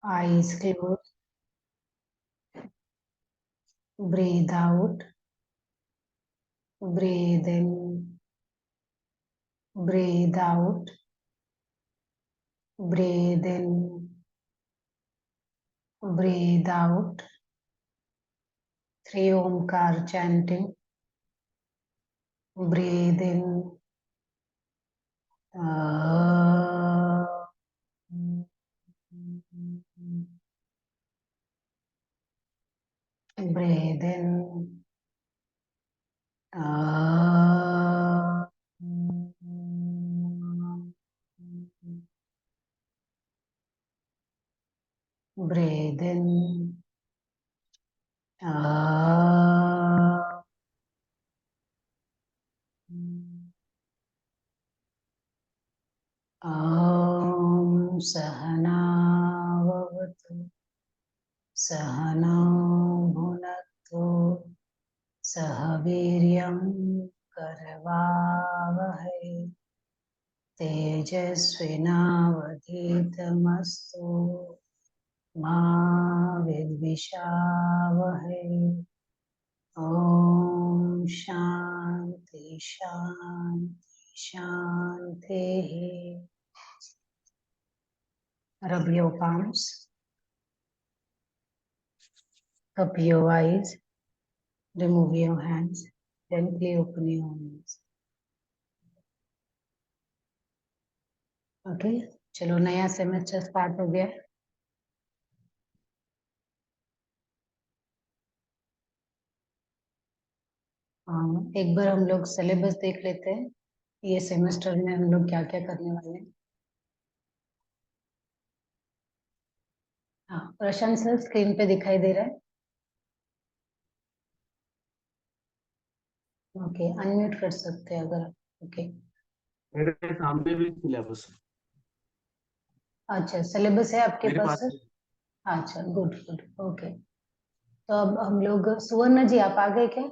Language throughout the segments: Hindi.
eyes closed, breathe out, breathe in, breathe out, breathe in, breathe out. 3 Omkar chanting. Breathe in. Breathe in. Breathe in. Om Sahana Vavatu Sahana Bhunaktu Sahaviryam Karavavahai Tejasvinavadhitamastu Ma Vidvishavahai. Om Shanti Shanti Shanti. Rub your palms, cup your eyes, remove your hands, gently open your eyes. Okay चलो नया सेमेस्टर स्टार्ट हो गया। एक बार हम लोग सिलेबस देख लेते हैं, ये सेमेस्टर में हम लोग क्या क्या करने वाले हैं। हाँ प्रशांत सर स्क्रीन पे दिखाई दे रहा है? ओके अनम्यूट कर सकते हैं अगर ओके। मेरे सामने भी सिलेबस। अच्छा सिलेबस है आपके मेरे पास पास सर? अच्छा गुड गुड ओके। तो अब हम लोग सुवर्ण जी आप आ गए क्या?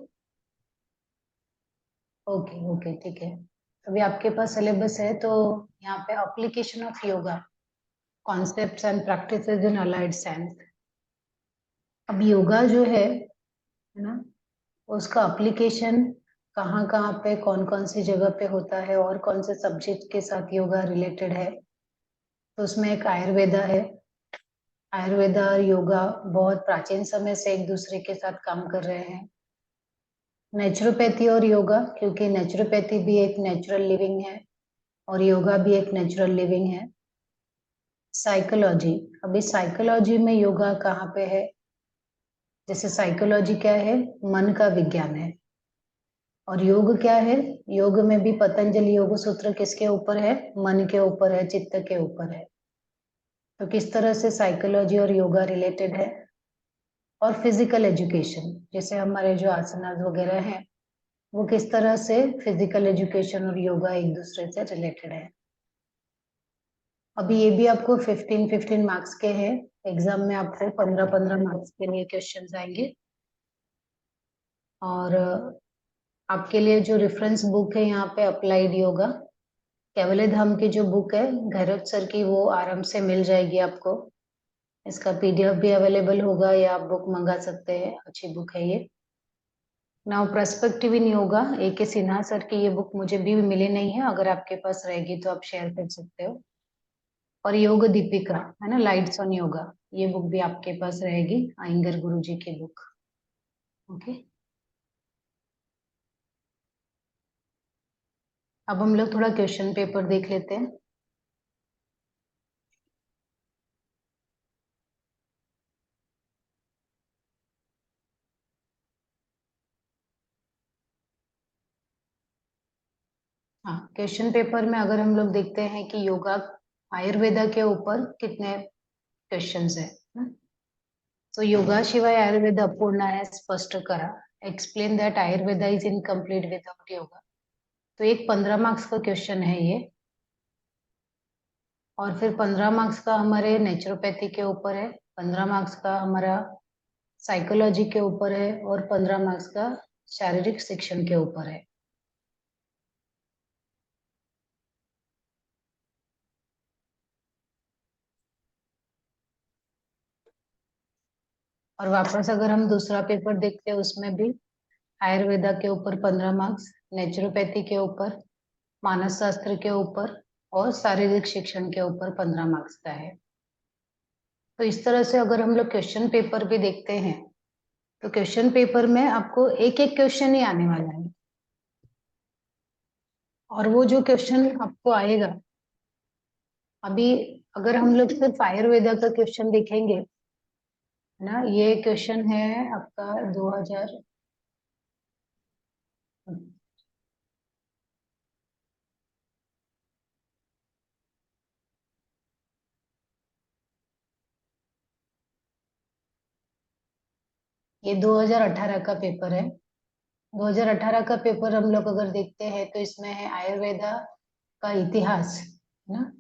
ओके ओके ठीक है। अभी आपके पास सिलेबस है तो यहाँ पे application of yoga concepts and practices in allied science. अब योगा जो है ना उसका एप्लीकेशन कहाँ कहाँ पे कौन कौन सी जगह पे होता है और कौन से सब्जेक्ट के साथ योगा रिलेटेड है। तो उसमें एक आयुर्वेदा है। आयुर्वेदा और योगा बहुत प्राचीन समय से एक दूसरे के साथ काम कर रहे हैं। नेचुरोपैथी और योगा क्योंकि नेचुरोपैथी भी एक नेचुरल लिविंग है और योगा भी एक नेचुरल लिविंग है। साइकोलॉजी, अभी साइकोलॉजी में योगा कहाँ पे है? जैसे साइकोलॉजी क्या है? मन का विज्ञान है। और योग क्या है? योग में भी पतंजलि योग सूत्र किसके ऊपर है? मन के ऊपर है, चित्त के ऊपर है। तो किस तरह से साइकोलॉजी और योगा रिलेटेड है? और फिजिकल एजुकेशन जैसे हमारे जो आसनास वगैरह हैं वो किस तरह से फिजिकल एजुकेशन और योगा एक दूसरे से रिलेटेड है। अभी ये भी आपको 15-15 मार्क्स के हैं। एग्जाम में आपको 15-15 मार्क्स के लिए क्वेश्चंस आएंगे। और आपके लिए जो रेफरेंस बुक है यहाँ पे अप्लाइड योगा केवले धाम की जो बुक है गहरत सर की वो आराम से मिल जाएगी आपको। इसका पीडीएफ भी अवेलेबल होगा या आप बुक मंगा सकते हैं, अच्छी बुक है ये। नाउ पर्सपेक्टिव इन योगा ए के सिन्हा सर की ये बुक मुझे भी मिली नहीं है, अगर आपके पास रहेगी तो आप शेयर कर सकते हो। और योग दीपिका है ना, लाइट्स ऑन योगा, ये बुक भी आपके पास रहेगी, आयंगर गुरुजी की बुक। ओके अब हम लोग थोड़ा क्वेश्चन पेपर देख लेते हैं। हाँ क्वेश्चन पेपर में अगर हम लोग देखते हैं कि योगा आयुर्वेदा के ऊपर कितने क्वेश्चंस है ना? तो योगा शिवाय आयुर्वेद अपूर्ण है स्पष्ट करा। Explain that Ayurveda is incomplete without yoga. तो एक 15 मार्क्स का क्वेश्चन है ये। और फिर 15 मार्क्स का हमारे नेचुरोपैथी के ऊपर है, 15 मार्क्स का हमारा साइकोलॉजी के ऊपर है और 15 मार्क्स का शारीरिक शिक्षण के ऊपर है। और वापस अगर हम दूसरा पेपर देखते हैं उसमें भी आयुर्वेदा के ऊपर 15 मार्क्स, नेचुरोपैथी के ऊपर, मानस शास्त्र के ऊपर और शारीरिक शिक्षण के ऊपर 15 मार्क्स का है। तो इस तरह से अगर हम लोग क्वेश्चन पेपर भी देखते हैं तो क्वेश्चन पेपर में आपको एक एक क्वेश्चन ही आने वाला है, और वो जो क्वेश्चन आपको आएगा, अभी अगर हम लोग सिर्फ आयुर्वेदा का क्वेश्चन देखेंगे ना, ये क्वेश्चन है आपका 2000, ये 2018 का पेपर है। 2018 का पेपर हम लोग अगर देखते हैं तो इसमें है आयुर्वेदा का इतिहास ना,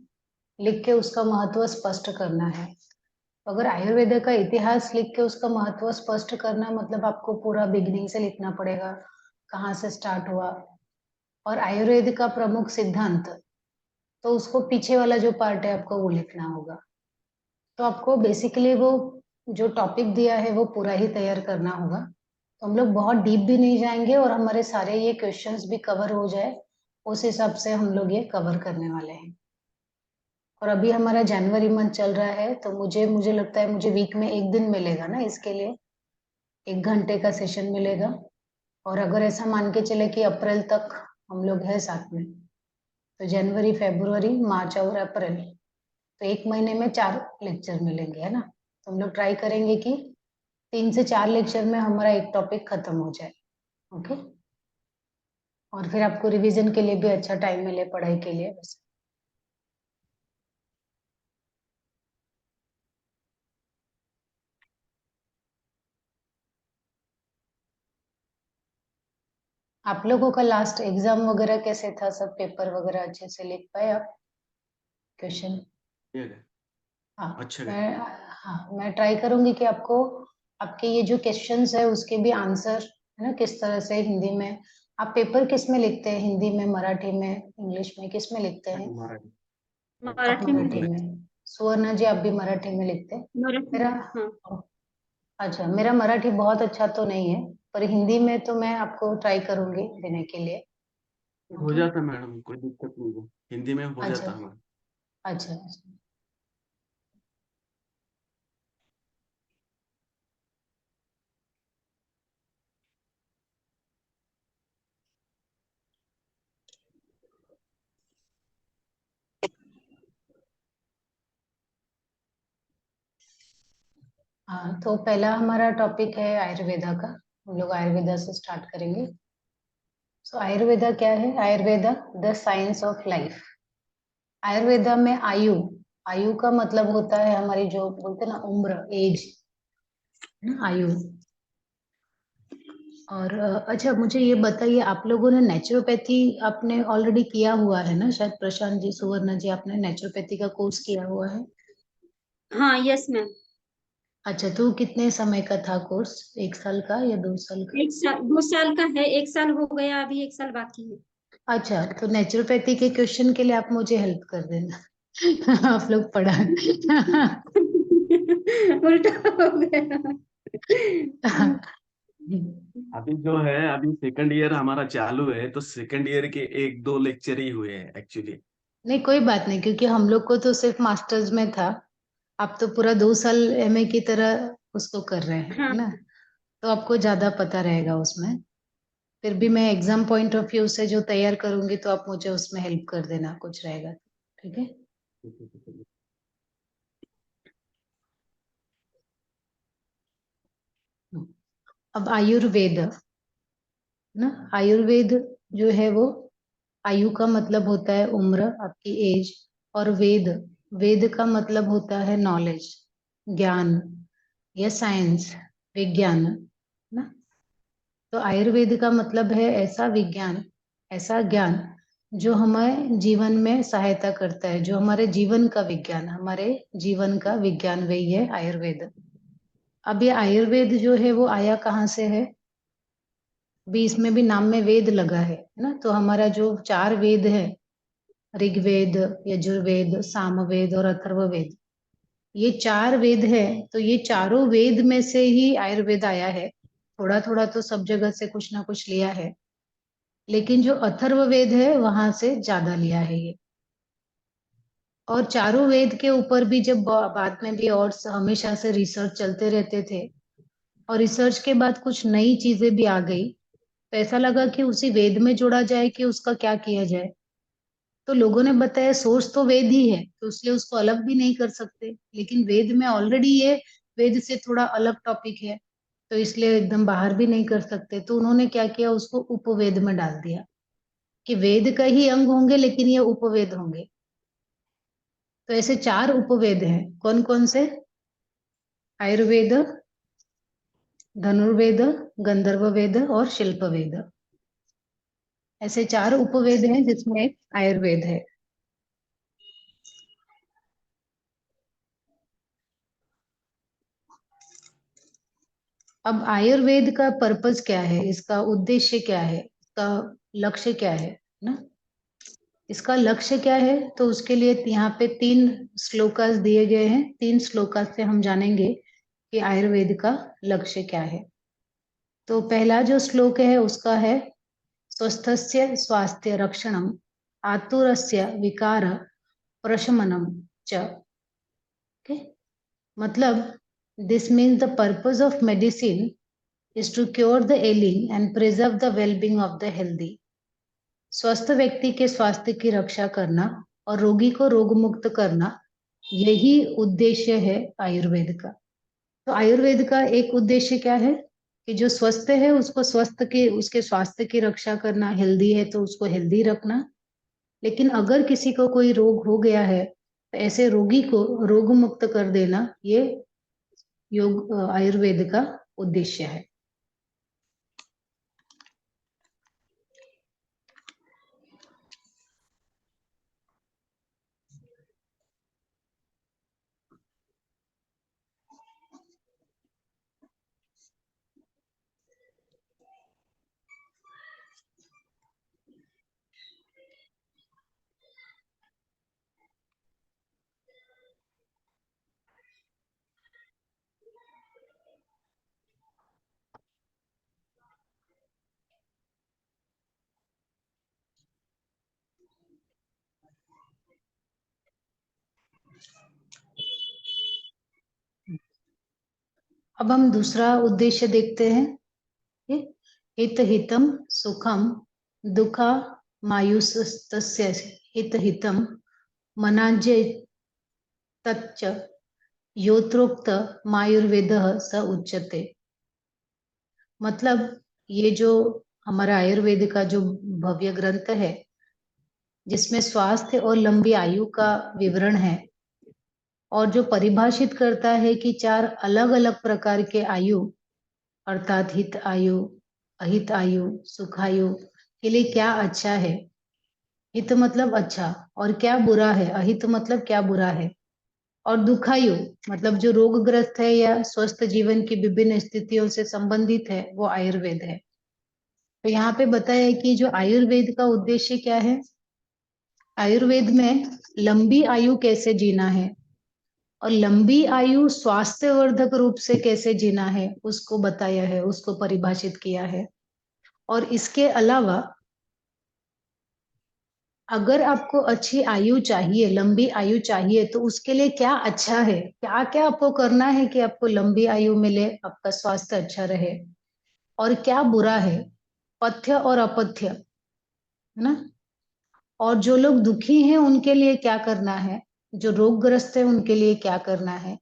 लिख के उसका महत्व स्पष्ट करना है। अगर आयुर्वेदा का इतिहास लिख के उसका महत्व स्पष्ट करना मतलब आपको पूरा बिगिनिंग से लिखना पड़ेगा, कहाँ से स्टार्ट हुआ, और आयुर्वेद का प्रमुख सिद्धांत, तो उसको पीछे वाला जो पार्ट है आपको वो लिखना होगा। तो आपको बेसिकली वो जो टॉपिक दिया है वो पूरा ही तैयार करना होगा। तो हम लोग बहुत डीप भी नहीं जाएंगे और हमारे सारे ये क्वेश्चंस भी कवर हो जाए, उस हिसाब से हम लोग ये कवर करने वाले हैं। और अभी हमारा जनवरी मंथ चल रहा है, तो मुझे मुझे लगता है मुझे वीक में एक दिन मिलेगा ना इसके लिए, 1 घंटे का सेशन मिलेगा। और अगर ऐसा मान के चले कि अप्रैल तक हम लोग हैं साथ में, तो जनवरी, फरवरी, मार्च और अप्रैल, तो 1 महीने में 4 लेक्चर मिलेंगे, है ना। तो हम लोग ट्राई करेंगे कि 3 से 4 लेक्चर में हमारा एक टॉपिक खत्म हो जाए। ओके, और फिर आपको रिवीजन के लिए भी अच्छा टाइम मिले पढ़ाई के लिए। बस आप लोगों का लास्ट एग्जाम वगैरह कैसे था, सब पेपर वगैरह अच्छे से लिख पाए आप, क्वेश्चन? ये गए, हाँ, अच्छा गए। मैं ट्राई करूंगी कि आपको आपके ये जो क्वेश्चंस है उसके भी आंसर, है ना, किस तरह से हिंदी में। आप पेपर किस में लिखते हैं, हिंदी में, मराठी में, इंग्लिश में, किस में लिखते हैं? मराठी। आप मराठी में मराठी है। में। सुवर्णा जी, आप भी मराठी में लिखते हैं? मराठी। मेरा, हाँ। अच्छा, मेरा मराठी बहुत अच्छा तो नहीं है, पर हिंदी में तो मैं आपको ट्राई करूंगी देने के लिए। हो ओके, जाता मैडम, कोई दिक्कत नहीं है, हिंदी में हो अच्छा जाता हमारा। अच्छा अच्छा। हाँ, तो पहला हमारा टॉपिक है आयुर्वेदा का। हम लोग आयुर्वेदा से स्टार्ट करेंगे। सो आयुर्वेदा क्या है? Ayurveda the science of life. Ayurveda में आयु, आयु का मतलब होता है हमारी जो बोलते हैं ना उम्र, एज, ना, आयु। और अच्छा, मुझे ये बताइए, आप लोगों ने नेचुरोपैथी आपने ऑलरेडी किया हुआ है ना, शायद प्रशांत जी, सुवर्णा जी, आपने नेचुरोपैथी का कोर्स किया हुआ है? हाँ, यस मैम। अच्छा, तो कितने समय का था कोर्स, 1 साल का या 2 साल का? 1 साल, 2 साल का है। 1 साल हो गया, अभी 1 साल बाकी है। अच्छा, तो नेचुरोपैथी के क्वेश्चन के लिए आप मुझे हेल्प कर देना। आप लोग पढ़ा। उल्टा हो गया। अभी जो है, अभी सेकंड ईयर हमारा चालू है, तो सेकंड ईयर के 1-2 लेक्चर ही हुए हैं एक्चुअली। नहीं, कोई बात नहीं, क्योंकि हम लोग को तो सिर्फ मास्टर्स में था। आप तो पूरा 2 साल एमए की तरह उसको कर रहे हैं, हाँ। है ना, तो आपको ज्यादा पता रहेगा उसमें। फिर भी मैं एग्जाम पॉइंट ऑफ व्यू से जो तैयार करूंगी, तो आप मुझे उसमें हेल्प कर देना, कुछ रहेगा तो, ठीक है। अब आयुर्वेद ना, आयुर्वेद जो है वो, आयु का मतलब होता है उम्र, आपकी एज। और वेद, वेद का मतलब होता है नॉलेज, ज्ञान या साइंस, विज्ञान ना। तो आयुर्वेद का मतलब है ऐसा विज्ञान, ऐसा ज्ञान जो हमें जीवन में सहायता करता है, जो हमारे जीवन का विज्ञान, हमारे जीवन का विज्ञान, वही है आयुर्वेद। अब ये आयुर्वेद जो है वो आया कहाँ से है? भी इसमें भी नाम में वेद लगा है ना, तो हमारा जो 4 वेद है, ऋग्वेद, यजुर्वेद, सामवेद और अथर्ववेद, ये 4 वेद है, तो ये चारों वेद में से ही आयुर्वेद आया है। थोड़ा थोड़ा तो सब जगह से कुछ ना कुछ लिया है, लेकिन जो अथर्व वेद है वहां से ज्यादा लिया है ये। और चारों वेद के ऊपर भी जब बाद में भी और हमेशा से रिसर्च चलते रहते थे, और रिसर्च के बाद कुछ नई चीजें भी आ गई, तो ऐसा लगा कि उसी वेद में जोड़ा जाए कि उसका क्या किया जाए। तो लोगों ने बताया सोर्स तो वेद ही है, तो इसलिए उसको अलग भी नहीं कर सकते, लेकिन वेद में ऑलरेडी ये वेद से थोड़ा अलग टॉपिक है, तो इसलिए एकदम बाहर भी नहीं कर सकते। तो उन्होंने क्या किया, उसको उपवेद में डाल दिया कि वेद का ही अंग होंगे लेकिन ये उपवेद होंगे। तो ऐसे 4 उपवेद हैं। कौन कौन से? आयुर्वेद, धनुर्वेद, गंधर्व वेद और शिल्प वेद। ऐसे 4 उपवेद हैं जिसमें एक आयुर्वेद है। अब आयुर्वेद का पर्पस क्या है, इसका उद्देश्य क्या है, इसका लक्ष्य क्या है ना? इसका लक्ष्य क्या है, तो उसके लिए यहाँ पे 3 श्लोकास दिए गए हैं। 3 श्लोकास से हम जानेंगे कि आयुर्वेद का लक्ष्य क्या है। तो पहला जो श्लोक है उसका है, स्वस्थस्य स्वास्थ्य रक्षणम, आतुरस्य विकार प्रशमनम च। ओके, मतलब this means the purpose of medicine is to cure the ailing and preserve the well-being of the healthy. स्वस्थ व्यक्ति के स्वास्थ्य की रक्षा करना और रोगी को रोग मुक्त करना, यही उद्देश्य है आयुर्वेद का। तो आयुर्वेद का एक उद्देश्य क्या है कि जो स्वस्थ है उसको स्वस्थ के, उसके स्वास्थ्य की रक्षा करना, हेल्दी है तो उसको हेल्दी रखना। लेकिन अगर किसी को कोई रोग हो गया है तो ऐसे रोगी को रोग मुक्त कर देना, ये योग आयुर्वेद का उद्देश्य है। अब हम दूसरा उद्देश्य देखते हैं। हित हितम सुखम दुखा मायुस्तस्य हित हितम मनाज्य तच्च योत्रोक्त मायुर्वेद स उच्यते। मतलब ये जो हमारा आयुर्वेद का जो भव्य ग्रंथ है, जिसमें स्वास्थ्य और लंबी आयु का विवरण है, और जो परिभाषित करता है कि 4 अलग अलग प्रकार के आयु, अर्थात हित आयु, अहित आयु, सुखायु के लिए क्या अच्छा है। हित मतलब अच्छा, और क्या बुरा है, अहित मतलब क्या बुरा है, और दुखायु मतलब जो रोगग्रस्त है या स्वस्थ जीवन की विभिन्न स्थितियों से संबंधित है, वो आयुर्वेद है। तो यहाँ पे बताया है कि जो आयुर्वेद का उद्देश्य क्या है। आयुर्वेद में लंबी आयु कैसे जीना है और लंबी आयु स्वास्थ्यवर्धक रूप से कैसे जीना है, उसको बताया है, उसको परिभाषित किया है। और इसके अलावा अगर आपको अच्छी आयु चाहिए, लंबी आयु चाहिए, तो उसके लिए क्या अच्छा है, क्या क्या आपको करना है कि आपको लंबी आयु मिले, आपका स्वास्थ्य अच्छा रहे, और क्या बुरा है, पथ्य और अपथ्य, है ना। और जो लोग दुखी हैं उनके लिए क्या करना है, जो रोगग्रस्त है उनके लिए क्या करना है,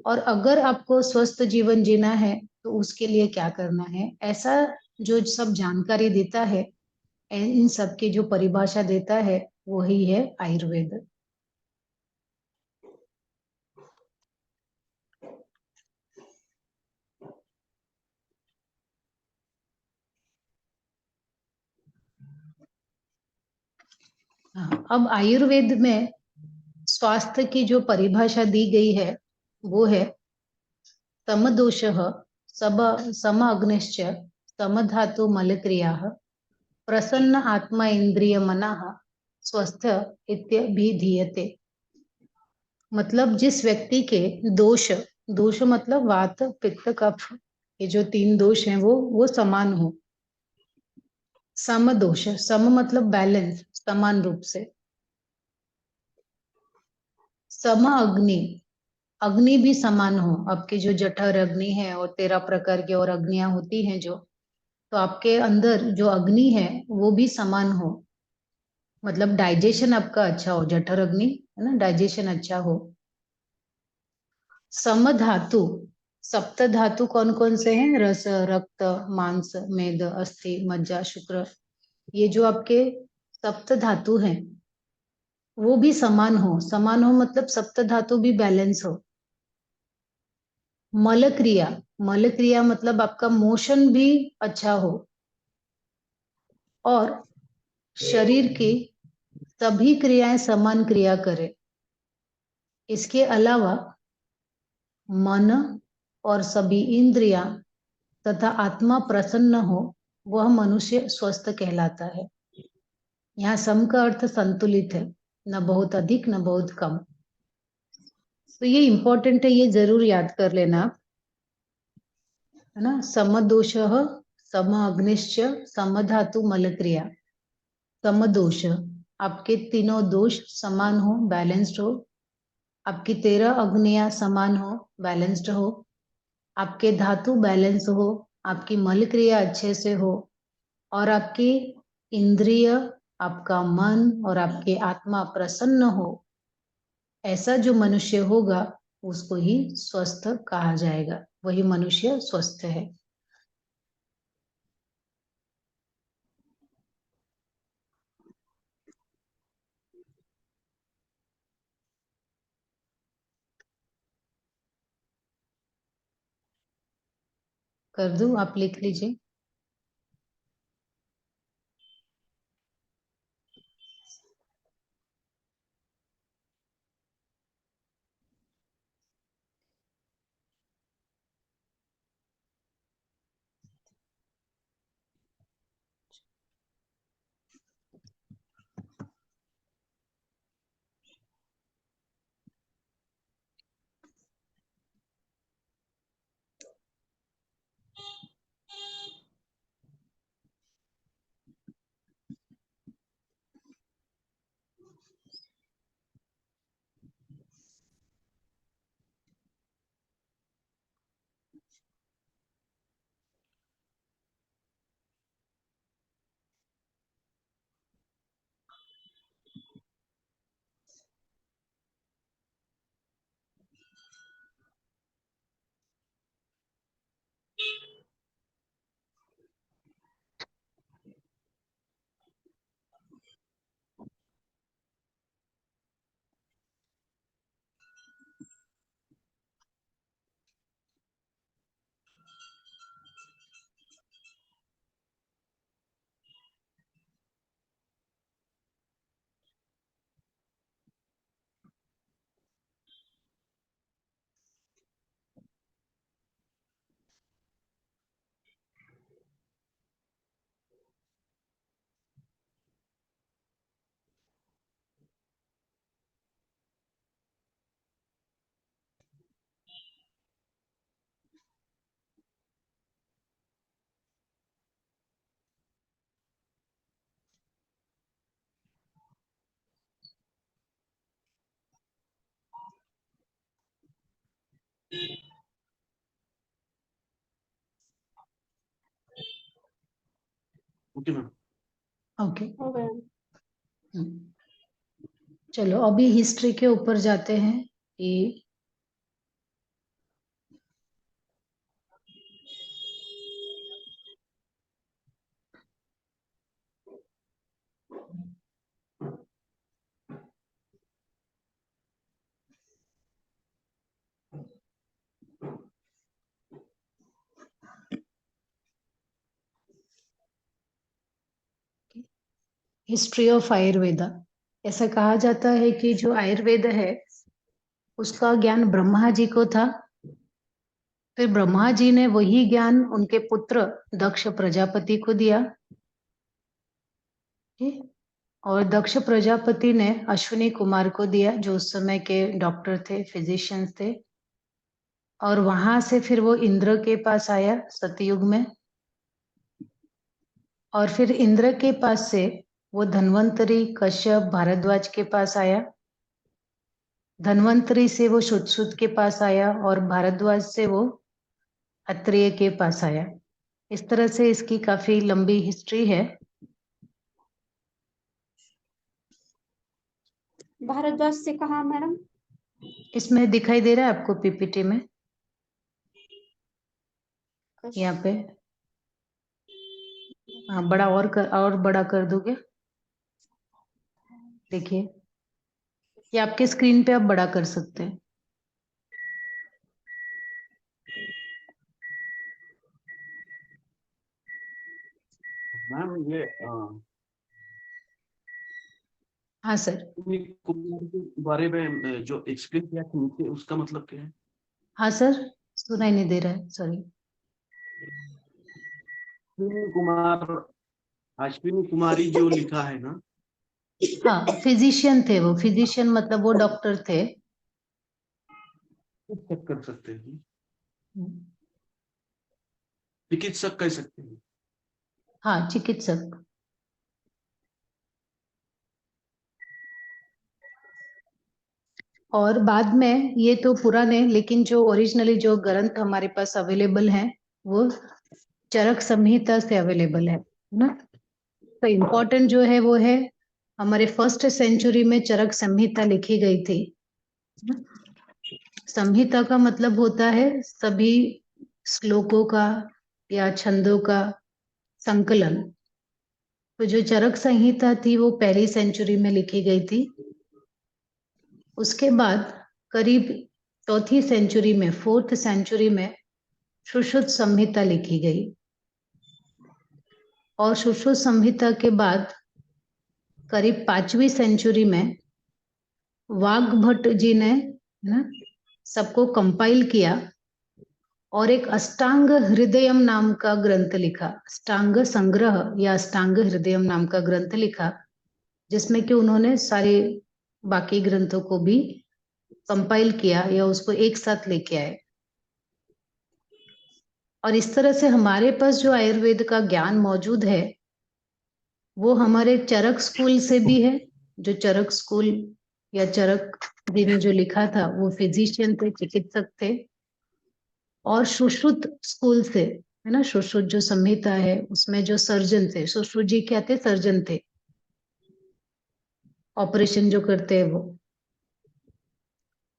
और अगर आपको स्वस्थ जीवन जीना है तो उसके लिए क्या करना है। ऐसा जो सब जानकारी देता है, इन सब की जो परिभाषा देता है, वही है आयुर्वेद। हाँ, अब आयुर्वेद में स्वास्थ्य की जो परिभाषा दी गई है वो है, समदोषः सब सम अग्निश्च समधातु मलक्रियाः प्रसन्न आत्मा इंद्रिय मनाः स्वस्थ इत्यभिधीयते। मतलब जिस व्यक्ति के दोष, दोष मतलब वात पित्त कफ, ये जो 3 दोष हैं वो समान हो। सम दोष, सम मतलब बैलेंस, समान रूप से। सम अग्नि, अग्नि भी समान हो। आपकी जो जठर अग्नि है और 13 प्रकार की और अग्नियां होती हैं जो, तो आपके अंदर जो अग्नि है वो भी समान हो। मतलब डाइजेशन आपका अच्छा हो, जठर अग्नि है ना, डाइजेशन अच्छा हो। सम धातु, सप्त धातु कौन कौन से हैं? रस, रक्त, मांस, मेद, अस्थि, मज्जा, शुक्र, ये जो आपके सप्त धातु हैं वो भी समान हो। समान हो मतलब सप्त धातु भी बैलेंस हो। मल क्रिया, मल क्रिया मतलब आपका मोशन भी अच्छा हो। और शरीर की सभी क्रियाएं समान क्रिया करे। इसके अलावा मन और सभी इंद्रियां तथा आत्मा प्रसन्न हो, वह मनुष्य स्वस्थ कहलाता है। यहाँ सम का अर्थ संतुलित है, न बहुत अधिक न बहुत कम। तो ये इंपॉर्टेंट है, ये जरूर याद कर लेना आप, है ना। समदोष, सम अग्निश्च, समधातु मल क्रिया। समदोष, आपके तीनों दोष समान हो, बैलेंस्ड हो। आपकी 13 अग्नियां समान हो, बैलेंस्ड हो। आपके धातु बैलेंस हो, आपकी मल क्रिया अच्छे से हो, और आपकी इंद्रिय, आपका मन और आपकी आत्मा प्रसन्न हो। ऐसा जो मनुष्य होगा उसको ही स्वस्थ कहा जाएगा, वही मनुष्य स्वस्थ है। कर दूं? आप लिख लीजिए। Okay ma'am. ओके, हो गया। चलो अभी हिस्ट्री के ऊपर जाते हैं कि हिस्ट्री ऑफ आयुर्वेदा। ऐसा कहा जाता है कि जो आयुर्वेद है उसका ज्ञान ब्रह्मा जी को था। फिर ब्रह्मा जी ने वही ज्ञान उनके पुत्र दक्ष प्रजापति को दिया। ठीक? और दक्ष प्रजापति ने अश्विनी कुमार को दिया, जो उस समय के डॉक्टर थे, फिजिशियंस थे। और वहां से फिर वो इंद्र के पास आया सतयुग में, और फिर इंद्र के पास से वो धन्वंतरी, कश्यप, भारद्वाज के पास आया। धन्वंतरी से वो शुश्रुत के पास आया, और भारद्वाज से वो अत्रेय के पास आया। इस तरह से इसकी काफी लंबी हिस्ट्री है। भारद्वाज से कहा मैडम? इसमें दिखाई दे रहा है आपको पीपीटी में, यहाँ पे? हाँ, बड़ा और बड़ा कर दोगे? देखिए, ये आपके स्क्रीन पे आप बड़ा कर सकते हैं। मैम ये हाँ सर। कुमार के बारे में जो एक्सप्लेन किया था नीचे, उसका मतलब क्या है? हाँ सर, सुनाई नहीं दे रहा है, सॉरी। अश्विनी कुमारी जो लिखा है ना, हाँ, फिजिशियन थे वो। फिजिशियन मतलब वो डॉक्टर थे। चेक कर सकते हैं, चिकित्सक कह सकते हैं। हाँ, चिकित्सक। और बाद में ये तो पुराने, लेकिन जो ओरिजिनली जो ग्रंथ हमारे पास अवेलेबल है वो चरक संहिता से अवेलेबल है ना। तो इम्पोर्टेंट जो है वो है, हमारे 1st सेंचुरी में चरक संहिता लिखी गई थी। संहिता का मतलब होता है सभी श्लोकों का या छंदों का संकलन। तो जो चरक संहिता थी वो 1ली सेंचुरी में लिखी गई थी। उसके बाद करीब 4थी सेंचुरी में, 4th सेंचुरी में सुश्रुत संहिता लिखी गई। और सुश्रुत संहिता के बाद करीब 5वीं सेंचुरी में वाग्भट जी ने ना सबको कंपाइल किया और एक अष्टांग हृदयम नाम का ग्रंथ लिखा। अष्टांग संग्रह या अष्टांग हृदयम नाम का ग्रंथ लिखा, जिसमें कि उन्होंने सारे बाकी ग्रंथों को भी कंपाइल किया या उसको एक साथ लेके आए। और इस तरह से हमारे पास जो आयुर्वेद का ज्ञान मौजूद है वो हमारे चरक स्कूल से भी है। जो चरक स्कूल या चरक जी ने जो लिखा था वो फिजिशियन थे, चिकित्सक थे। और सुश्रुत स्कूल से, है ना, सुश्रुत जो संहिता है उसमें जो सर्जन थे, सुश्रुत जी क्या थे? सर्जन थे, ऑपरेशन जो करते हैं वो।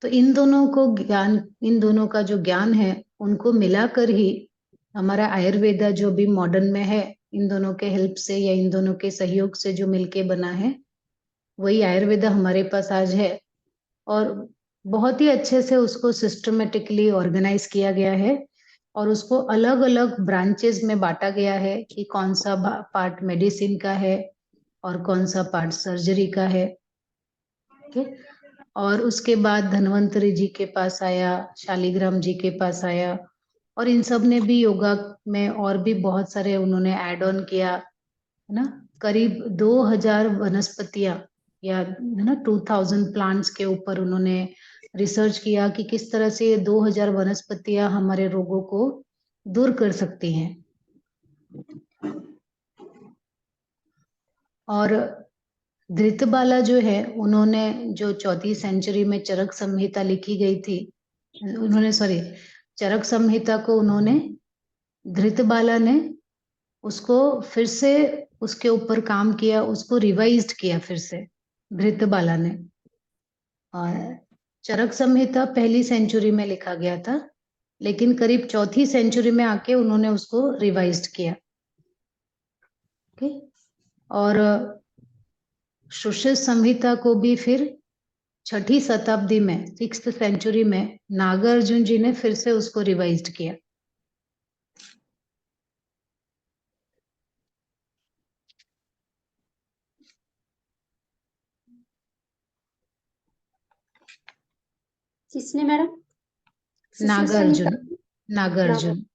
तो इन दोनों को ज्ञान, इन दोनों का जो ज्ञान है उनको मिलाकर ही हमारा आयुर्वेदा जो भी मॉडर्न में है, इन दोनों के हेल्प से या इन दोनों के सहयोग से जो मिलके बना है, वही आयुर्वेदा हमारे पास आज है। और बहुत ही अच्छे से उसको सिस्टमेटिकली ऑर्गेनाइज किया गया है और उसको अलग अलग ब्रांचेस में बांटा गया है कि कौन सा पार्ट मेडिसिन का है और कौन सा पार्ट सर्जरी का है। ठीक है। और उसके बाद धन्वंतरी जी के पास आया, शालिग्राम जी के पास आया, और इन सब ने भी योगा में और भी बहुत सारे उन्होंने ऐड ऑन किया, है ना। करीब 2000 वनस्पतियां या, है ना, 2000 प्लांट्स के ऊपर उन्होंने रिसर्च किया कि किस तरह से ये 2000 वनस्पतियां हमारे रोगों को दूर कर सकती हैं। और धृतबाला जो है, उन्होंने जो 4th सेंचुरी में चरक संहिता लिखी गई थी, उन्होंने, सॉरी, चरक संहिता को उन्होंने, धृतबाला ने उसको फिर से उसके ऊपर काम किया, उसको रिवाइज्ड किया फिर से धृतबाला ने। और चरक संहिता 1ली सेंचुरी में लिखा गया था, लेकिन करीब 4थी सेंचुरी में आके उन्होंने उसको रिवाइज्ड किया। ओके। और सुश्रुत संहिता को भी फिर 6ठी शताब्दी में, 6th सेंचुरी में नागार्जुन जी ने फिर से उसको रिवाइज्ड किया। किसने मैडम? सुश्रुत नागार्जुन, संहिता? नागार्जुन।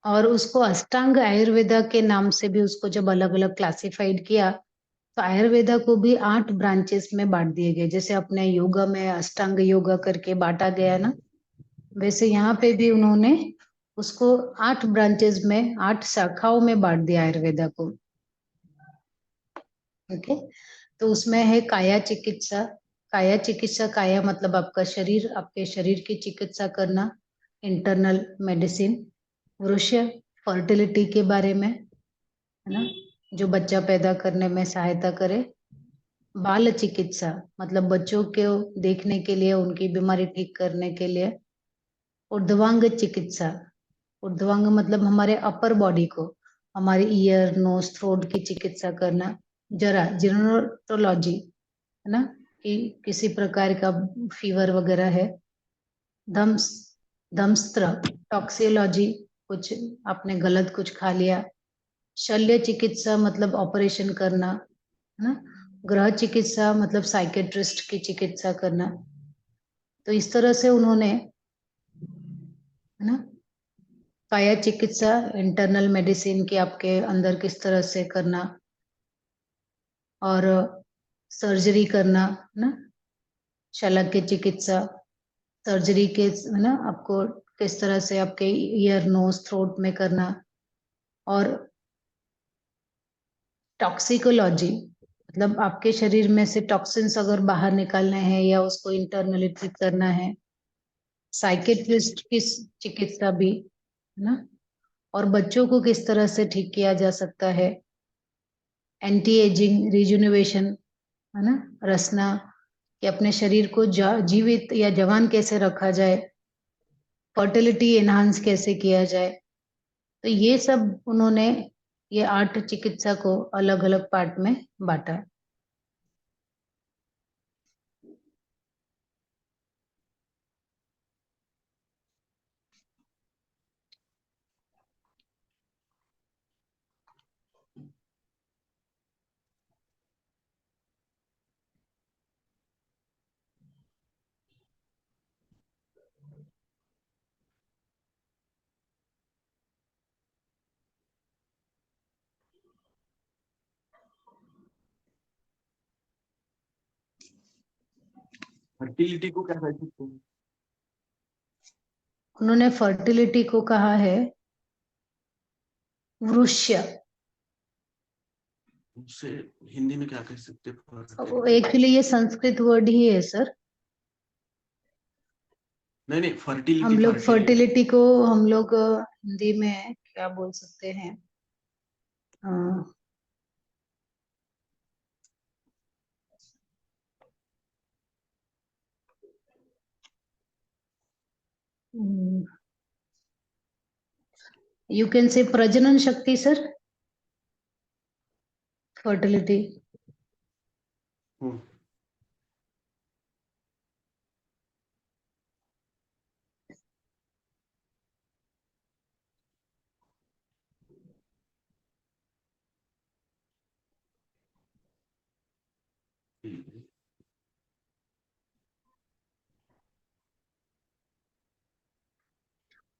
और उसको अष्टांग आयुर्वेदा के नाम से भी उसको जब अलग अलग क्लासिफाइड किया, तो आयुर्वेदा को भी 8 ब्रांचेस में बांट दिए गए। जैसे अपने योगा में अष्टांग योगा करके बांटा गया ना, वैसे यहाँ पे भी उन्होंने उसको 8 ब्रांचेस में, 8 शाखाओं में बांट दिया आयुर्वेदा को। ओके, तो उसमें है काया चिकित्सा। काया चिकित्सा, काया मतलब आपका शरीर, आपके शरीर की चिकित्सा करना, इंटरनल मेडिसिन। वृष्य, फर्टिलिटी के बारे में, है ना, जो बच्चा पैदा करने में सहायता करे। बाल चिकित्सा मतलब बच्चों को देखने के लिए, उनकी बीमारी ठीक करने के लिए। ऊर्ध्वांग चिकित्सा, ऊर्ध्वांग मतलब हमारे अपर बॉडी को, हमारे ईयर, नोज, थ्रोट की चिकित्सा करना। जरा जीर्णोटोलॉजी, है ना, कि किसी प्रकार का फीवर वगैरह है। दम्स, दमस्त्र, टॉक्सियोलॉजी, कुछ आपने गलत कुछ खा लिया। शल्य चिकित्सा मतलब ऑपरेशन करना, है ना। गृह चिकित्सा मतलब साइकेट्रिस्ट की चिकित्सा करना। तो इस तरह से उन्होंने, है ना, काया चिकित्सा, इंटरनल मेडिसिन की आपके अंदर किस तरह से करना, और सर्जरी करना, है ना, शल्य चिकित्सा, सर्जरी के, है ना, आपको किस तरह से आपके ईयर, नोज, थ्रोट में करना। और टॉक्सिकोलॉजी मतलब आपके शरीर में से टॉक्सिन्स अगर बाहर निकालने हैं या उसको इंटरनली ठीक करना है। साइकेट्रिस्ट की चिकित्सा भी, है ना, और बच्चों को किस तरह से ठीक किया जा सकता है। एंटी एजिंग, रिजुनोवेशन, है ना, रसना, कि अपने शरीर को जीवित या जवान कैसे रखा जाए। फर्टिलिटी एनहांस कैसे किया जाए। तो ये सब उन्होंने, ये 8 चिकित्सा को अलग अलग पार्ट में बांटा। फर्टिलिटी को क्या कह सकते हैं? उन्होंने फर्टिलिटी को कहा है वृष्य। उससे हिंदी में क्या कह सकते हैं fertility? एक्चुअली ये संस्कृत वर्ड ही है सर। नहीं नहीं, फर्टिलिटी हम लोग फर्टिलिटी फर्टिलिटी को हम लोग हिंदी में क्या बोल सकते हैं। अ, यू कैन से प्रजनन शक्ति सर, फर्टिलिटी।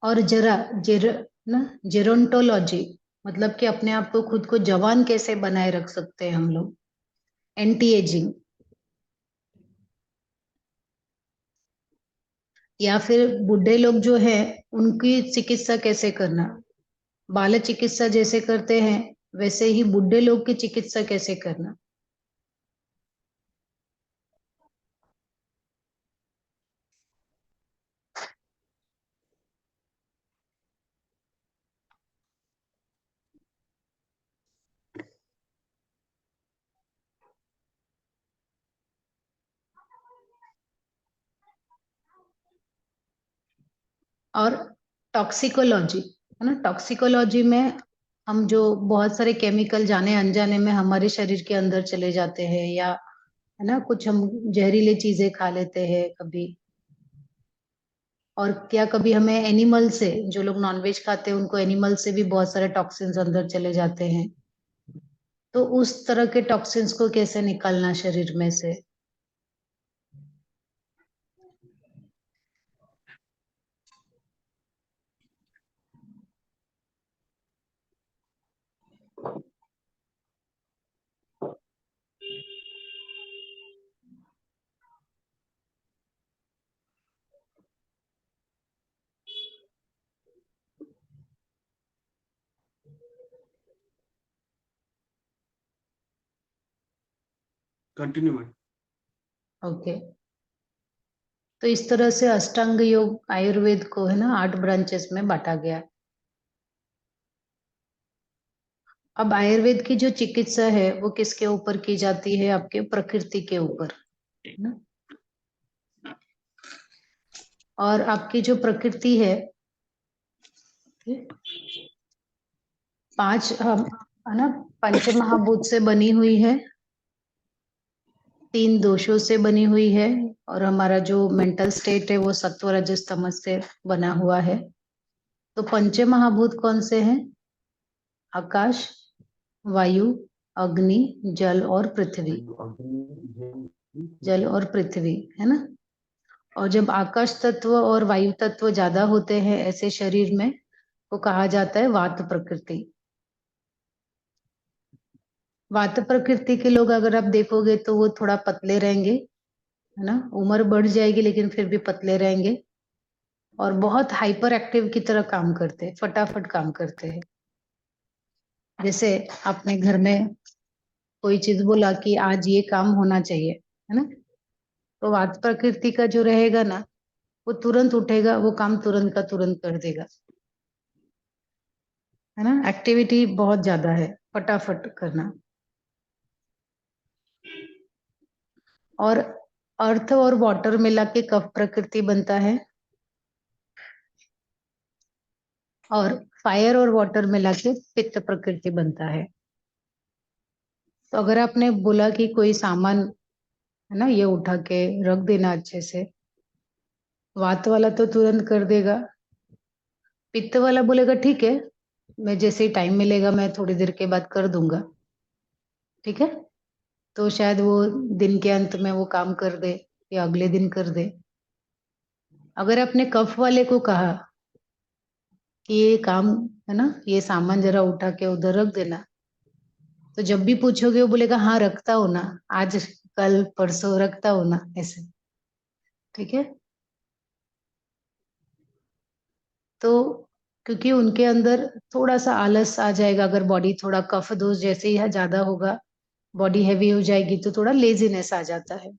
और जरा जेर ना, जेरोंटोलॉजी मतलब कि अपने आप को, खुद को जवान कैसे बनाए रख सकते हैं हम लोग। एंटी एजिंग, या फिर बूढ़े लोग जो है उनकी चिकित्सा कैसे करना। बाल चिकित्सा जैसे करते हैं वैसे ही बूढ़े लोग की चिकित्सा कैसे करना। और टॉक्सिकोलॉजी, है ना, टॉक्सिकोलॉजी में हम जो बहुत सारे केमिकल जाने अनजाने में हमारे शरीर के अंदर चले जाते हैं, या है ना, कुछ हम जहरीले चीजें खा लेते हैं कभी। और क्या कभी हमें एनिमल से, जो लोग नॉनवेज खाते हैं उनको एनिमल से भी बहुत सारे टॉक्सिन्स अंदर चले जाते हैं। तो उस तरह के टॉक्सिन्स को कैसे निकालना शरीर में से। Continue ma'am. ओके, तो इस तरह से अष्टांग योग आयुर्वेद को है ना 8 ब्रांचेस में बांटा गया। अब आयुर्वेद की जो चिकित्सा है वो किसके ऊपर की जाती है? आपके प्रकृति के ऊपर, है ना। और आपकी जो प्रकृति है 5 है ना, पंच महाभूत से बनी हुई है, 3 दोषों से बनी हुई है, और हमारा जो मेंटल स्टेट है वो सत्व रजस तमस से बना हुआ है। तो पंच महाभूत कौन से हैं? आकाश, वायु, अग्नि, जल और पृथ्वी। जल और पृथ्वी, है ना। और जब आकाश तत्व और वायु तत्व ज्यादा होते हैं ऐसे शरीर में, वो कहा जाता है वात प्रकृति। वात प्रकृति के लोग अगर आप देखोगे तो वो थोड़ा पतले रहेंगे, है ना, उम्र बढ़ जाएगी लेकिन फिर भी पतले रहेंगे, और बहुत हाइपर एक्टिव की तरह काम करते हैं, फटाफट काम करते हैं। जैसे आपने घर में कोई चीज बोला कि आज ये काम होना चाहिए, है ना, तो वात प्रकृति का जो रहेगा ना, वो तुरंत उठेगा, वो काम तुरंत का तुरंत कर देगा, है ना। एक्टिविटी बहुत ज्यादा है, फटाफट करना। और अर्थ और वाटर मिला के कफ प्रकृति बनता है, और फायर और वाटर मिला के पित्त प्रकृति बनता है। तो अगर आपने बोला कि कोई सामान, है ना, ये उठा के रख देना अच्छे से, वात वाला तो तुरंत कर देगा, पित्त वाला बोलेगा ठीक है, मैं जैसे ही टाइम मिलेगा मैं थोड़ी देर के बाद कर दूंगा, ठीक है। तो शायद वो दिन के अंत में वो काम कर दे या अगले दिन कर दे। अगर आपने कफ वाले को कहा कि ये काम, है ना, ये सामान जरा उठा के उधर रख देना, तो जब भी पूछोगे वो बोलेगा हाँ रखता हो ना, आज कल परसों रखता हो ना, ऐसे, ठीक है। तो क्योंकि उनके अंदर थोड़ा सा आलस आ जाएगा, अगर बॉडी थोड़ा कफ दोष जैसे ही ज्यादा होगा, बॉडी हैवी हो जाएगी तो थोड़ा लेजीनेस आ जाता है।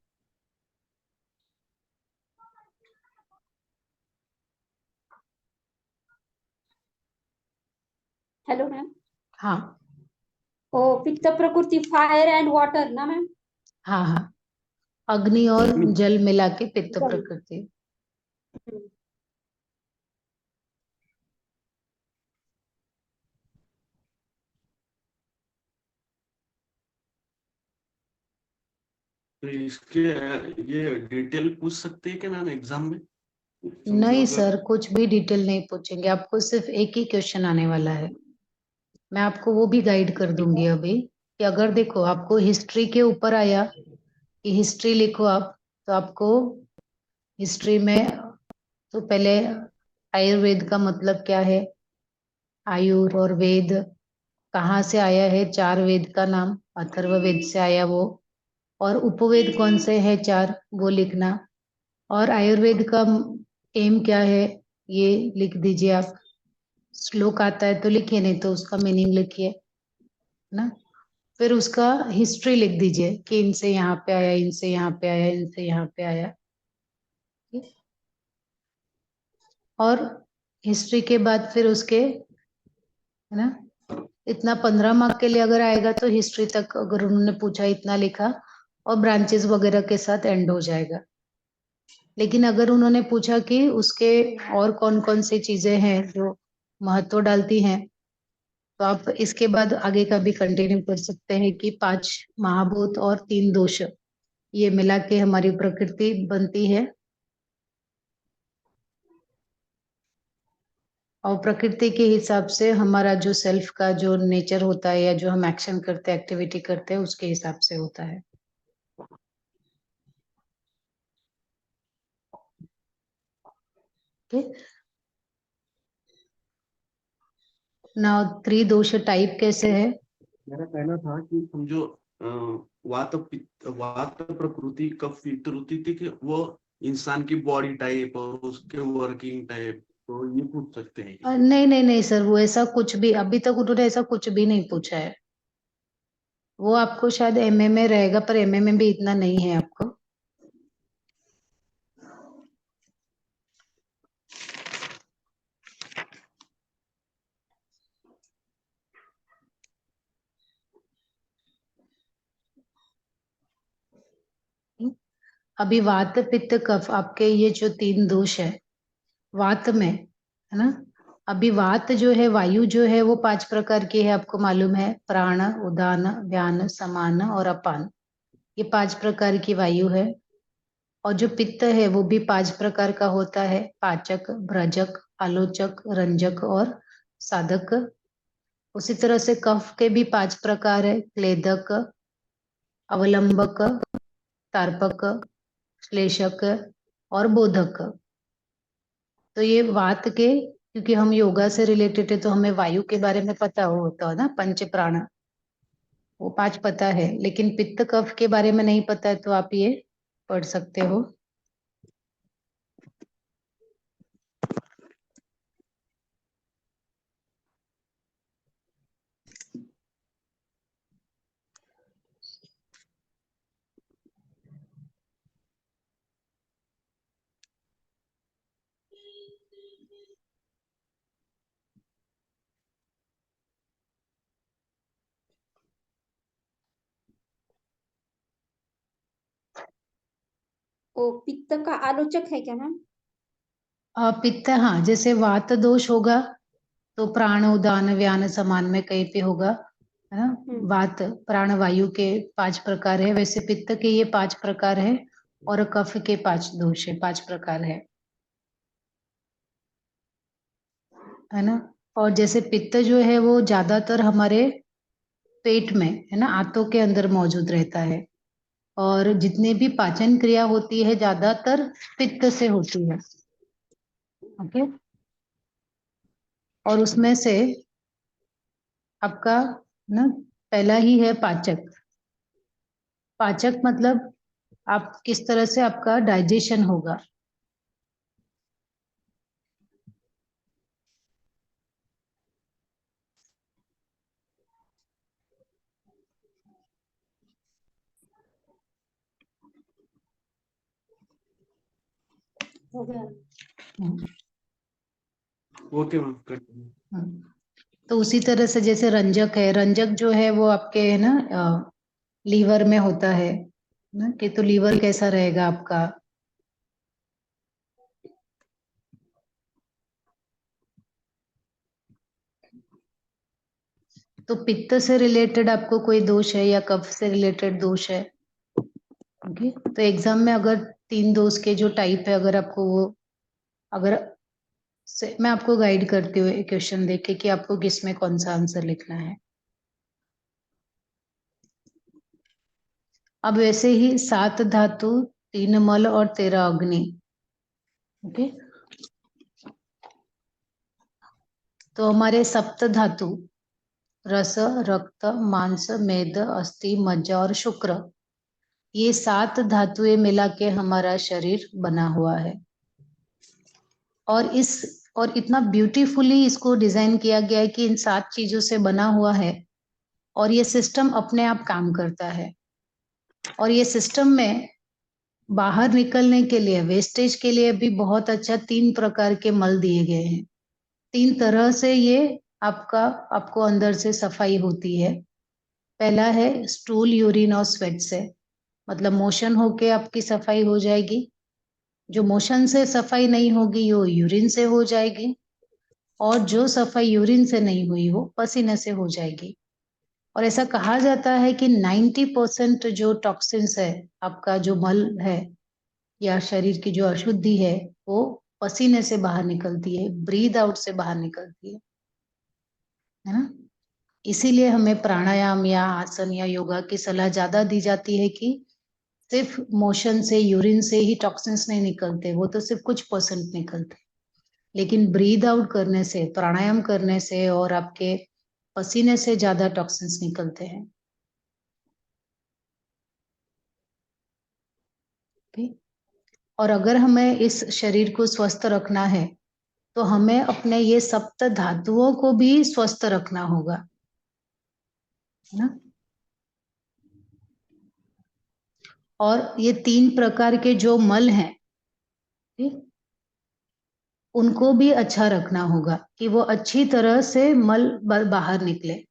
Hello ma'am. हाँ ओ पित्त प्रकृति फायर एंड वाटर ना मैम। हाँ हाँ, अग्नि और जल मिला के पित्त जल। प्रकृति। तो इसके ये डिटेल पूछ सकते हैं क्या मैम एग्जाम में? नहीं समझो सर, कुछ भी डिटेल नहीं पूछेंगे आपको, सिर्फ एक ही क्वेश्चन आने वाला है। मैं आपको वो भी गाइड कर दूंगी अभी, कि अगर देखो आपको हिस्ट्री के ऊपर आया कि हिस्ट्री लिखो आप, तो आपको हिस्ट्री में तो पहले आयुर्वेद का मतलब क्या है, आयुर और वेद कहाँ से आया है, 4 वेद का नाम, अथर्ववेद से आया वो, और उपवेद कौन से है 4 वो लिखना, और आयुर्वेद का एम क्या है ये लिख दीजिए आप। श्लोक आता है तो लिखिए, नहीं तो उसका मीनिंग लिखिए, ना। फिर उसका हिस्ट्री लिख दीजिए कि इनसे यहाँ पे आया, इनसे यहाँ पे आया, इनसे यहाँ पे आया, ठीक? और हिस्ट्री के बाद फिर उसके, है ना, इतना 15 मार्क के लिए अगर आएगा तो हिस्ट्री तक अगर उन्होंने पूछा इतना लिखा, और ब्रांचेस वगैरह के साथ एंड हो जाएगा। लेकिन अगर उन्होंने पूछा कि उसके और कौन कौन सी चीजें हैं जो महत्व डालती हैं, तो आप इसके बाद आगे का भी कंटिन्यू कर सकते हैं कि 5 महाभूत और 3 दोष, ये मिला के हमारी प्रकृति बनती है। और प्रकृति के हिसाब से हमारा जो सेल्फ का जो नेचर होता है, या जो हम एक्शन करते हैं, एक्टिविटी करते हैं, उसके हिसाब से होता है। नाउ त्रिदोष टाइप कैसे है? मेरा कहना था कि समझो वात प्रकृति कफ प्रकृति के वो इंसान की बॉडी टाइप और उसके वर्किंग टाइप, तो ये पूछ सकते हैं। नहीं नहीं नहीं सर, वो ऐसा कुछ भी अभी तक उन्होंने ऐसा कुछ भी नहीं पूछा है। वो आपको शायद एमए में रहेगा, पर एमए में भी इतना नहीं है आपको। अभी वात पित्त कफ आपके ये जो 3 दोष है वात में, है ना। अभी वात जो है, वायु जो है वो 5 प्रकार की है, आपको मालूम है। प्राण, उदान, व्यान, समान और अपान, ये 5 प्रकार की वायु है। और जो पित्त है वो भी 5 प्रकार का होता है, पाचक, भ्रजक, आलोचक, रंजक और साधक। उसी तरह से कफ के भी 5 प्रकार है, क्लेदक, अवलंबक, तार्पक, श्लेषक और बोधक। तो ये वात के, क्योंकि हम योगा से रिलेटेड है तो हमें वायु के बारे में पता होता है ना, पंच प्राण वो 5 पता है, लेकिन पित्त कफ के बारे में नहीं पता है, तो आप ये पढ़ सकते हो। वो पित्त का आलोचक है क्या मैम? पित्त, हाँ, जैसे वात दोष होगा तो प्राण, उदान, व्यान, समान में कहीं पे होगा, है ना। वात प्राण वायु के 5 प्रकार है, वैसे पित्त के ये 5 प्रकार है और कफ के 5 दोष है, 5 प्रकार है ना। और जैसे पित्त जो है वो ज्यादातर हमारे पेट में, है ना, आंतों के अंदर मौजूद रहता है। और जितने भी पाचन क्रिया होती है ज्यादातर पित्त से होती है। ओके। और उसमें से आपका ना पहला ही है पाचक। पाचक मतलब आप किस तरह से आपका डाइजेशन होगा। हो गया। Okay ma'am, continue. तो उसी तरह से जैसे रंजक है, रंजक जो है वो आपके, है ना, लीवर में होता है ना, कि तो लीवर कैसा रहेगा आपका। तो पित्त से रिलेटेड आपको कोई दोष है या कफ से रिलेटेड दोष है। ओके। तो एग्जाम में अगर 3 दोष के जो टाइप है, अगर आपको वो, अगर मैं आपको गाइड करती हूँ क्वेश्चन देख के कि आपको किस में कौन सा आंसर लिखना है। अब वैसे ही 7 धातु, 3 मल और 13 अग्नि। ओके। तो हमारे सप्त धातु रस, रक्त, मांस, मेद, अस्थि, मज्जा और शुक्र, ये 7 धातुएं मिला के हमारा शरीर बना हुआ है। और इतना ब्यूटीफुली इसको डिजाइन किया गया है कि इन 7 चीजों से बना हुआ है और ये सिस्टम अपने आप काम करता है। और ये सिस्टम में बाहर निकलने के लिए, वेस्टेज के लिए भी बहुत अच्छा 3 प्रकार के मल दिए गए हैं। 3 तरह से ये आपको अंदर से सफाई होती है। पहला है स्टूल, यूरिन और स्वेट से, मतलब मोशन होके आपकी सफाई हो जाएगी। जो मोशन से सफाई नहीं होगी वो यूरिन से हो जाएगी, और जो सफाई यूरिन से नहीं हुई वो पसीने से हो जाएगी। और ऐसा कहा जाता है कि 90% जो टॉक्सिन्स है, आपका जो मल है या शरीर की जो अशुद्धि है, वो पसीने से बाहर निकलती है, ब्रीद आउट से बाहर निकलती है ना। इसीलिए हमें प्राणायाम या आसन या योगा की सलाह ज्यादा दी जाती है कि सिर्फ मोशन से, यूरिन से ही टॉक्सिन्स नहीं निकलते, वो तो सिर्फ कुछ % निकलते, लेकिन ब्रीद आउट करने से, प्राणायाम करने से और आपके पसीने से ज्यादा टॉक्सिन्स निकलते हैं। ठीक। और अगर हमें इस शरीर को स्वस्थ रखना है तो हमें अपने ये सप्त धातुओं को भी स्वस्थ रखना होगा, है ना। और ये 3 प्रकार के जो मल हैं, ठीक, उनको भी अच्छा रखना होगा कि वो अच्छी तरह से मल बाहर निकले।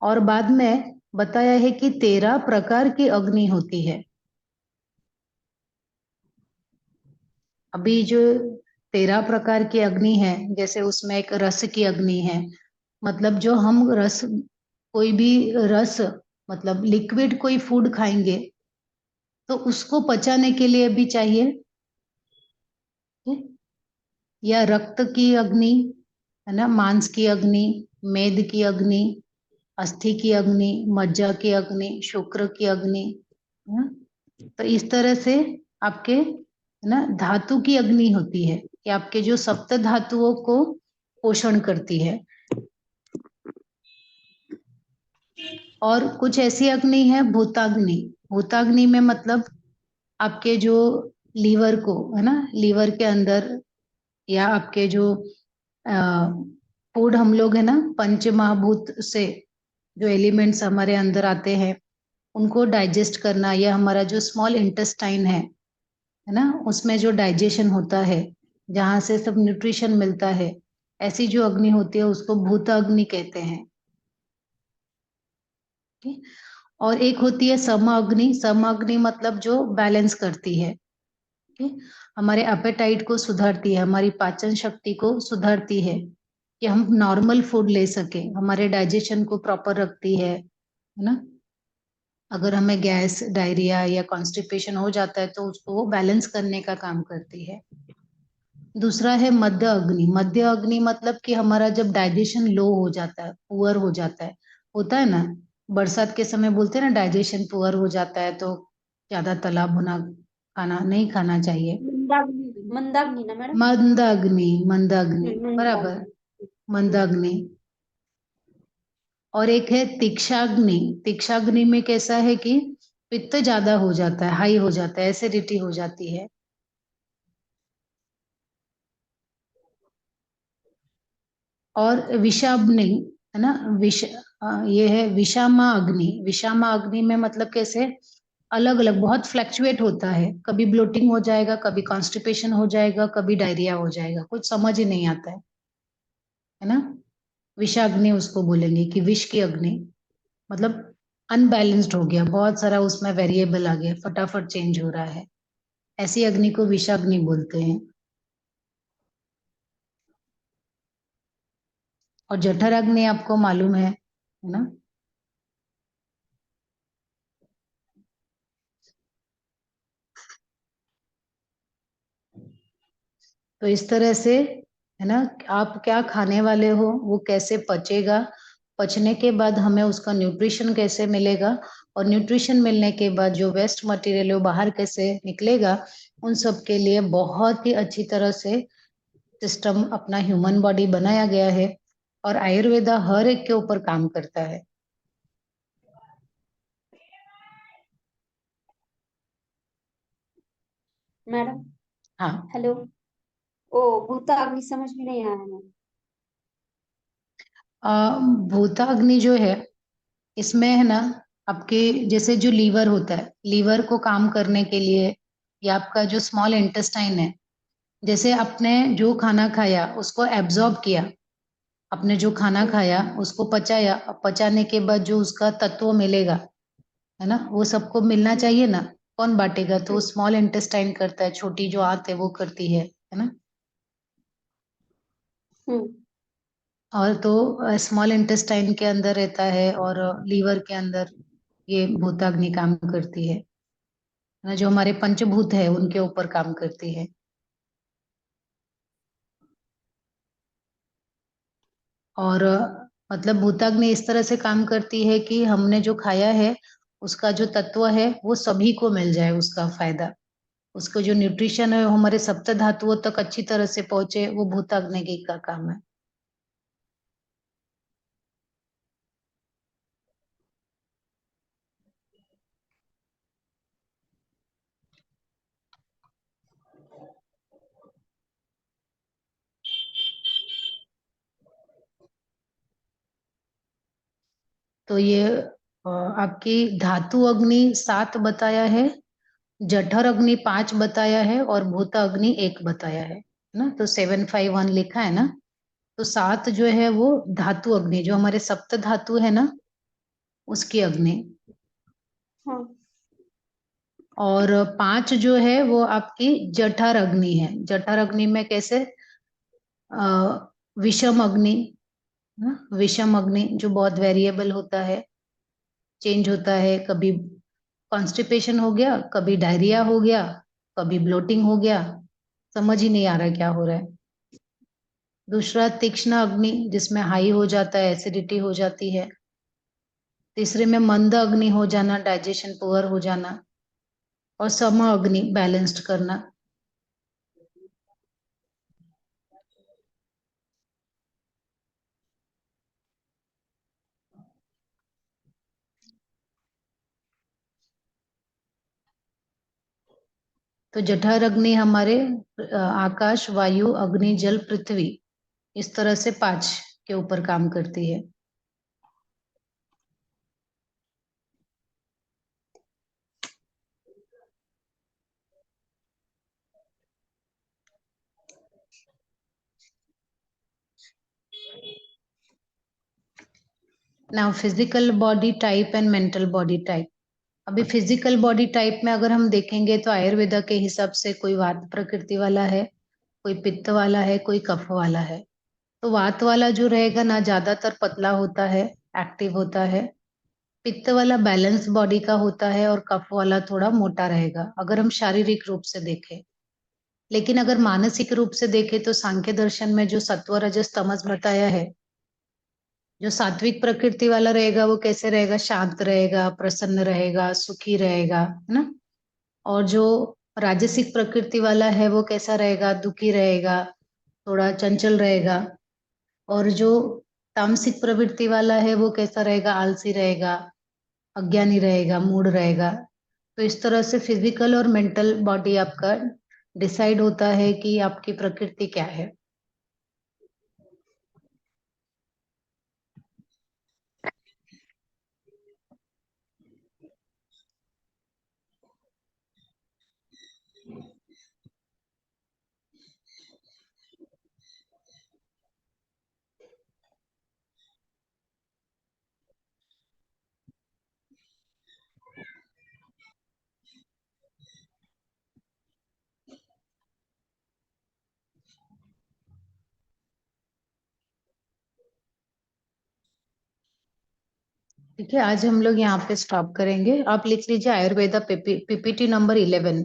और बाद में बताया है कि 13 प्रकार की अग्नि होती है। अभी जो 13 प्रकार की अग्नि है, जैसे उसमें एक रस की अग्नि है, मतलब जो हम रस, कोई भी रस, मतलब लिक्विड कोई फूड खाएंगे तो उसको पचाने के लिए भी चाहिए, या रक्त की अग्नि, है ना, मांस की अग्नि, मेद की अग्नि, अस्थि की अग्नि, मज्जा की अग्नि, शुक्र की अग्नि, है ना? तो इस तरह से आपके, है ना, धातु की अग्नि होती है कि आपके जो सप्त धातुओं को पोषण करती है। और कुछ ऐसी अग्नि है भूताग्नि। भूताग्नि में मतलब आपके जो लीवर को, है ना, लीवर के अंदर, या आपके जो फूड हम लोग, है ना, पंच महाभूत से जो एलिमेंट्स हमारे अंदर आते हैं उनको डाइजेस्ट करना, या हमारा जो स्मॉल इंटेस्टाइन है ना, उसमें जो डाइजेशन होता है, जहाँ से सब न्यूट्रिशन मिलता है, ऐसी जो अग्नि होती है उसको भूत अग्नि कहते हैं। ठीक? और एक होती है सम अग्नि। सम अग्नि मतलब जो बैलेंस करती है, ठीक? हमारे एपेटाइट को सुधारती है, हमारी पाचन शक्ति को सुधारती है कि हम नॉर्मल फूड ले सके, हमारे डाइजेशन को प्रॉपर रखती है ना। अगर हमें गैस, डायरिया या कॉन्स्टिपेशन हो जाता है तो उसको वो बैलेंस करने का काम करती है। दूसरा है मध्य अग्नि। मध्य अग्नि मतलब कि हमारा जब डाइजेशन लो हो जाता है, पुअर हो जाता है, होता है ना, बरसात के समय बोलते हैं ना डाइजेशन पुअर हो जाता है, तो ज्यादा तला भुना खाना नहीं खाना चाहिए। मंदाग्नि, मंदाग्नि ना मैडम? मंदाग्नि, मंदाग्नि, बराबर, मंदाग्नि। मंदाग्नि। और एक है तीक्षाग्नि। तीक्षाग्नि में कैसा है कि पित्त ज्यादा हो जाता है, हाई हो जाता है, एसिडिटी हो जाती है। और विषाग्नि, है ना, ये है विषामा अग्नि। विषामा अग्नि में मतलब कैसे, अलग अलग बहुत फ्लैक्चुएट होता है, कभी ब्लोटिंग हो जाएगा, कभी कॉन्स्टिपेशन हो जाएगा, कभी डायरिया हो जाएगा, कुछ समझ ही नहीं आता है ना। विषाग्नि उसको बोलेंगे कि विष की अग्नि, मतलब अनबैलेंस्ड हो गया, बहुत सारा उसमें वेरिएबल आ गया, फटाफट चेंज हो रहा है, ऐसी अग्नि को विषाग्नि बोलते हैं। और जठर अग्नि आपको मालूम है ना। तो इस तरह से, है ना, आप क्या खाने वाले हो वो कैसे पचेगा, पचने के बाद हमें उसका न्यूट्रिशन कैसे मिलेगा, और न्यूट्रिशन मिलने के बाद जो वेस्ट मटेरियल है वो बाहर कैसे निकलेगा, उन सब के लिए बहुत ही अच्छी तरह से सिस्टम अपना ह्यूमन बॉडी बनाया गया है। और आयुर्वेदा हर एक के ऊपर काम करता है। मैडम हाँ, हेलो। ओ भूताग्नि समझ में नहीं आया मैम। भूताग्नि जो है, इसमें है ना, आपके जैसे जो लीवर होता है, लीवर को काम करने के लिए, या आपका जो स्मॉल इंटेस्टाइन है, जैसे आपने जो खाना खाया उसको एब्जॉर्ब किया, आपने जो खाना खाया उसको पचाया, पचाने के बाद जो उसका तत्व मिलेगा, है ना, वो सबको मिलना चाहिए ना। कौन बांटेगा, तो स्मॉल इंटेस्टाइन करता है, छोटी जो आंत है वो करती है ना। हम्म। और तो स्मॉल इंटेस्टाइन के अंदर रहता है, और लीवर के अंदर ये भूताग्नि काम करती है ना, जो हमारे पंचभूत है उनके ऊपर काम करती है। और मतलब भूताग्नि इस तरह से काम करती है कि हमने जो खाया है उसका जो तत्व है वो सभी को मिल जाए, उसका फायदा, उसको जो न्यूट्रिशन है वो हमारे सप्त धातुओं तक अच्छी तरह से पहुंचे, वो भूताग्नि की का काम है। तो ये आपकी धातु अग्नि 7 बताया है, जठर अग्नि 5 बताया है और भूत अग्नि 1 बताया है ना। तो 751 लिखा है ना। तो 7 जो है वो धातु अग्नि, जो हमारे सप्त धातु है ना, उसकी अग्नि। हाँ। और 5 जो है वो आपकी जठर अग्नि है। जठर अग्नि में कैसे, विषम अग्नि, विषम अग्नि जो बहुत वेरिएबल होता है, चेंज होता है। कभी कॉन्स्टिपेशन हो गया, कभी डायरिया हो गया, कभी ब्लोटिंग हो गया, समझ ही नहीं आ रहा क्या हो रहा है। दूसरा तीक्ष्ण अग्नि, जिसमें हाई हो जाता है, एसिडिटी हो जाती है। तीसरे में मंद अग्नि हो जाना, डाइजेशन पुअर हो जाना। और सम अग्नि, बैलेंस्ड करना। तो जठर अग्नि हमारे आकाश, वायु, अग्नि, जल, पृथ्वी, इस तरह से 5 के ऊपर काम करती है। Now physical body type and mental body type. अभी फिजिकल बॉडी टाइप में अगर हम देखेंगे तो आयुर्वेदा के हिसाब से कोई वात प्रकृति वाला है, कोई पित्त वाला है, कोई कफ वाला है। तो वात वाला जो रहेगा ना, ज्यादातर पतला होता है, एक्टिव होता है। पित्त वाला बैलेंस बॉडी का होता है और कफ वाला थोड़ा मोटा रहेगा, अगर हम शारीरिक रूप से देखें। लेकिन अगर मानसिक रूप से देखें तो सांख्य दर्शन में जो सत्व रजस तमस बताया है, जो सात्विक प्रकृति वाला रहेगा वो कैसे रहेगा, शांत रहेगा, प्रसन्न रहेगा, सुखी रहेगा, है ना। और जो राजसिक प्रकृति वाला है वो कैसा रहेगा, दुखी रहेगा, थोड़ा चंचल रहेगा। और जो तामसिक प्रवृत्ति वाला है वो कैसा रहेगा, आलसी रहेगा, अज्ञानी रहेगा, मूड रहेगा। तो इस तरह से फिजिकल और मेंटल बॉडी आपका डिसाइड होता है कि आपकी प्रकृति क्या है। ठीक है, आज हम लोग यहाँ पे स्टॉप करेंगे। आप लिख लीजिए आयुर्वेदा पीपीटी नंबर 11।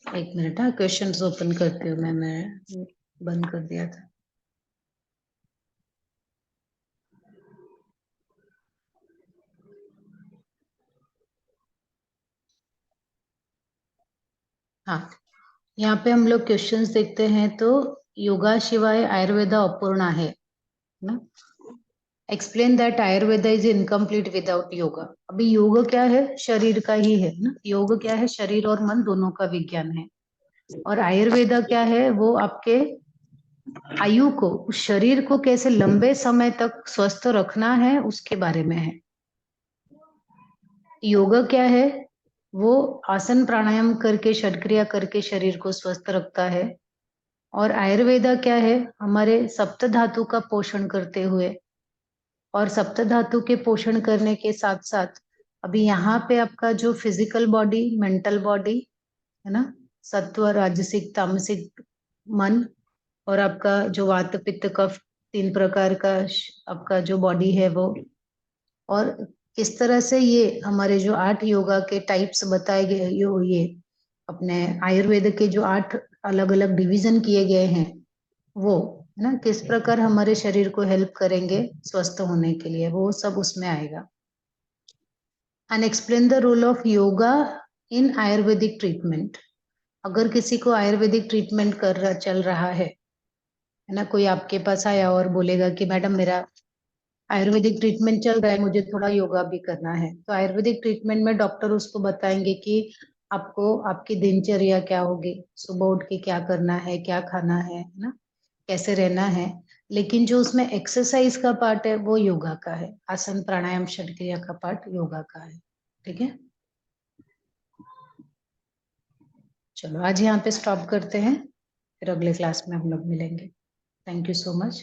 एक मिनट, हाँ, क्वेश्चंस ओपन करती हूँ मैं बंद कर दिया था। हाँ, यहाँ पे हम लोग क्वेश्चंस देखते हैं। तो योगा शिवाय आयुर्वेदा अपूर्णा है ना। Explain that Ayurveda is incomplete without yoga. अभी योग क्या है, शरीर का ही है ना। योग क्या है, शरीर और मन दोनों का विज्ञान है। और आयुर्वेदा क्या है, वो आपके आयु को, उस शरीर को कैसे लंबे समय तक स्वस्थ रखना है उसके बारे में है। योग क्या है, वो आसन प्राणायाम करके, षटक्रिया करके शरीर को स्वस्थ रखता है। और आयुर्वेदा क्या है, हमारे सप्त धातु का पोषण करते हुए, और सप्त धातु के पोषण करने के साथ साथ अभी यहाँ पे आपका जो फिजिकल बॉडी, मेंटल बॉडी है ना, सत्व, राजसिक, तामसिक, मन, और आपका जो वात पित्त कफ, 3 प्रकार का आपका जो बॉडी है वो। और किस तरह से ये हमारे जो 8 योगा के टाइप्स बताए गए, ये अपने आयुर्वेद के जो 8 अलग अलग डिवीजन किए गए हैं, वो है ना, किस प्रकार हमारे शरीर को हेल्प करेंगे स्वस्थ होने के लिए, वो सब उसमें आएगा। And explain the role of yoga in ayurvedic treatment. अगर किसी को आयुर्वेदिक ट्रीटमेंट कर रहा, चल रहा है ना, कोई आपके पास आया और बोलेगा कि मैडम मेरा आयुर्वेदिक ट्रीटमेंट चल रहा है, मुझे थोड़ा योगा भी करना है, तो आयुर्वेदिक ट्रीटमेंट में डॉक्टर उसको बताएंगे कि आपको आपकी दिनचर्या क्या होगी, सुबह उठ के क्या करना है, क्या खाना है ना, कैसे रहना है। लेकिन जो उसमें एक्सरसाइज का पार्ट है वो योगा का है, आसन प्राणायाम शट क्रिया का पार्ट योगा का है। ठीक है, चलो आज यहाँ पे स्टॉप करते हैं, फिर अगले क्लास में हम लोग मिलेंगे। Thank you so much.